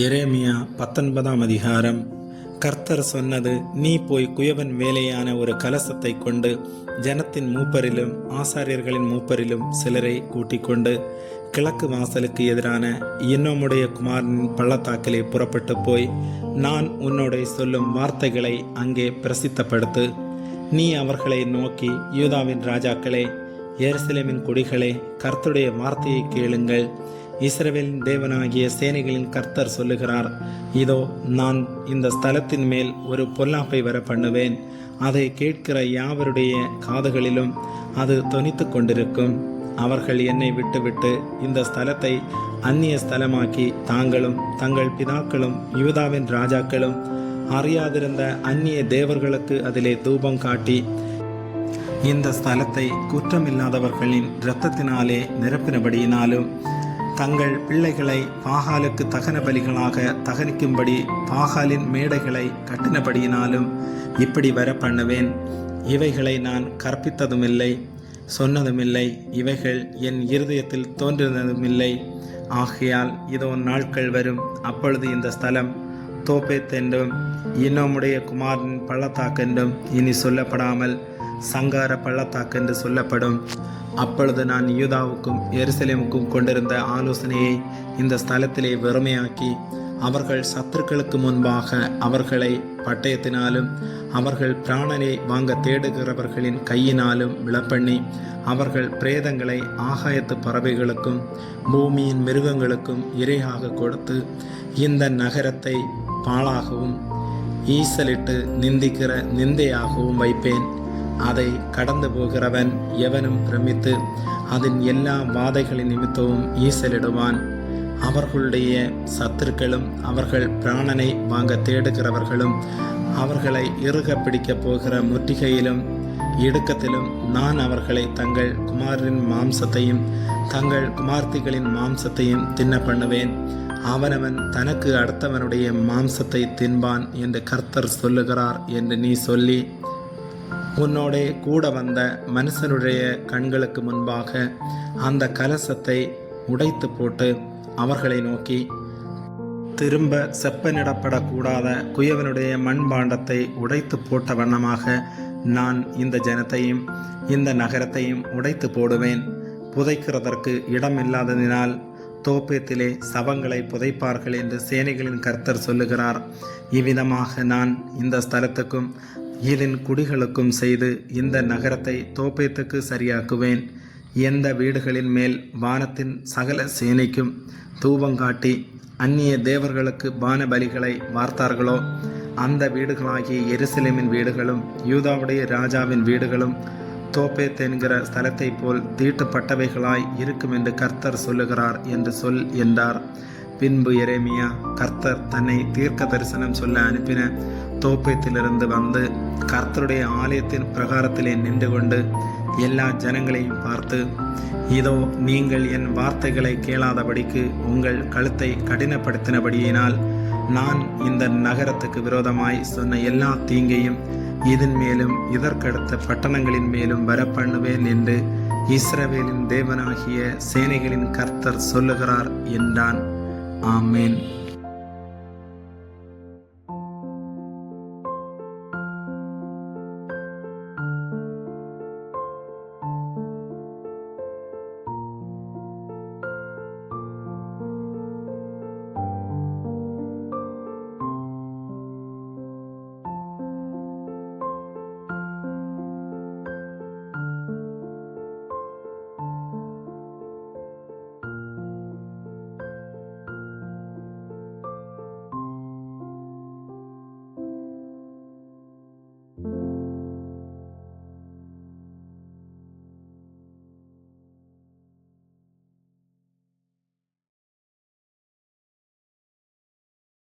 எரேமியா 19 அதிகாரம். கர்த்தர் சொன்னது, நீ போய் குயவன் வேலையான ஒரு கலசத்தை கொண்டு ஜனத்தின் மூப்பரிலும் ஆசாரியர்களின் மூப்பரிலும் சிலரை கூட்டிக் கொண்டு கிழக்கு வாசலுக்கு எதிரான இன்னமுடைய குமாரனின் பள்ளத்தாக்கிலே புறப்பட்டு போய் நான் உன்னோட சொல்லும் வார்த்தைகளை அங்கே பிரசித்தப்படுத்து. நீ அவர்களை நோக்கி, யூதாவின் ராஜாக்களே, எருசலேமின் குடிகளே, கர்த்தருடைய வார்த்தையை கேளுங்கள். இஸ்ரவேலின் தேவனாகிய சேனைகளின் கர்த்தர் சொல்லுகிறார், இதோ நான் இந்த ஸ்தலத்தின் மேல் ஒரு பொல்லாப்பை வர பண்ணுவேன். அதை கேட்கிற யாவருடைய காதுகளிலும் அது தொனித்து கொண்டிருக்கும். அவர்கள் என்னை விட்டுவிட்டு இந்த ஸ்தலத்தை அந்நிய ஸ்தலமாக்கி தாங்களும் தங்கள் பிதாக்களும் யூதாவின் ராஜாக்களும் அறியாதிருந்த அந்நிய தேவர்களுக்கு அதிலே தூபம் காட்டி இந்த ஸ்தலத்தை குற்றமில்லாதவர்களின் இரத்தத்தினாலே நிரப்பினபடியினாலும் தங்கள் பிள்ளைகளை பாகாலுக்கு தகன பலிகளாக தகனிக்கும்படி பாகாலின் மேடைகளை கட்டினபடியினாலும் இப்படி வர பண்ணுவேன். இவைகளை நான் கற்பித்ததுமில்லை, சொன்னதுமில்லை, இவைகள் என் இருதயத்தில் தோன்றினதுமில்லை. ஆகையால் இதோ நாட்கள் வரும், அப்பொழுது இந்த ஸ்தலம் தோப்பேத் என்றும் இன்னமுடைய குமாரனின் பள்ளத்தாக்கென்றும் இனி சொல்லப்படாமல் சங்கார பள்ளத்தாக்கென்று சொல்லப்படும். அப்பொழுது நான் யூதாவுக்கும் எருசலேமுக்கும் கொண்டிருந்த ஆலோசனையை இந்த ஸ்தலத்திலே வெறுமையாக்கி அவர்கள் சத்துருக்களுக்கு முன்பாக அவர்களை பட்டயத்தினாலும் அவர்கள் பிராணனை வாங்க தேடுகிறவர்களின் கையினாலும் விழப்பண்ணி அவர்கள் பிரேதங்களை ஆகாயத்து பறவைகளுக்கும் பூமியின் மிருகங்களுக்கும் இரையாக கொடுத்து இந்த நகரத்தை பாழாகவும் ஈசலிட்டு நிந்திக்கிற நிந்தையாகவும் வைப்பேன். அதை கடந்து போகிறவன் எவனும் பிரமித்து அதன் எல்லா வாதைகளின் நிமித்தமும் ஈசலிடுவான். அவர்களுடைய சத்துருக்களும் அவர்கள் பிராணனை வாங்க தேடுகிறவர்களும் அவர்களை இறுக பிடிக்கப் போகிற முற்றுகையிலும் இடுக்கத்திலும் நான் அவர்களை தங்கள் குமாரின் மாம்சத்தையும் தங்கள் குமார்த்திகளின் மாம்சத்தையும் தின்ன பண்ணுவேன். அவனவன் தனக்கு அடுத்தவனுடைய மாம்சத்தை தின்பான் என்று கர்த்தர் சொல்லுகிறார் என்று நீ சொல்லி உன்னோடே கூட வந்த மனுஷனுடைய கண்களுக்கு முன்பாக அந்த கலசத்தை உடைத்து போட்டு அவர்களை நோக்கி, திரும்ப செப்பனிடப்படக்கூடாத குயவனுடைய மண்பாண்டத்தை உடைத்து போட்ட வண்ணமாக நான் இந்த ஜனத்தையும் இந்த நகரத்தையும் உடைத்து போடுவேன். புதைக்கிறதற்கு இடம் இல்லாததினால் தோப்பேத்திலே சவங்களை புதைப்பார்கள் என்று சேனைகளின் கர்த்தர் சொல்லுகிறார். இவ்விதமாக நான் இந்த ஸ்தலத்துக்கும் இதன் குடிகளுக்கும் செய்து இந்த நகரத்தை தோப்பேத்துக்கு சரியாக்குவேன். எந்த வீடுகளின் மேல் வானத்தின் சகல சேனைக்கும் தூபங்காட்டி அந்நிய தேவர்களுக்கு பான பலிகளை வார்த்தார்களோ அந்த வீடுகளாகிய எருசலேமின் வீடுகளும் யூதாவுடைய ராஜாவின் வீடுகளும் தோப்பேத் என்கிற ஸ்தலத்தை போல் தீட்டுப்பட்டவைகளாய் இருக்கும் என்று கர்த்தர் சொல்லுகிறார் என்று சொல் என்றார். பின்பு எரேமியா கர்த்தர் தன்னை தீர்க்க தரிசனம் சொல்ல அனுப்பின தோப்பேத்திலிருந்து வந்து கர்த்தருடைய ஆலயத்தின் பிரகாரத்திலே நின்று கொண்டு எல்லா ஜனங்களையும் பார்த்து, இதோ நீங்கள் என் வார்த்தைகளை கேளாதபடிக்கு உங்கள் கழுத்தை கடினப்படுத்தினபடியினால் நான் இந்த நகரத்துக்கு விரோதமாய் சொன்ன எல்லா தீங்கையும் இதன் மேலும் இதற்கடுத்த பட்டணங்களின் மேலும் வர பண்ணுவேன் என்று இஸ்ரவேலின் தேவனாகிய சேனைகளின் கர்த்தர் சொல்லுகிறார் என்றான். ஆமேன்.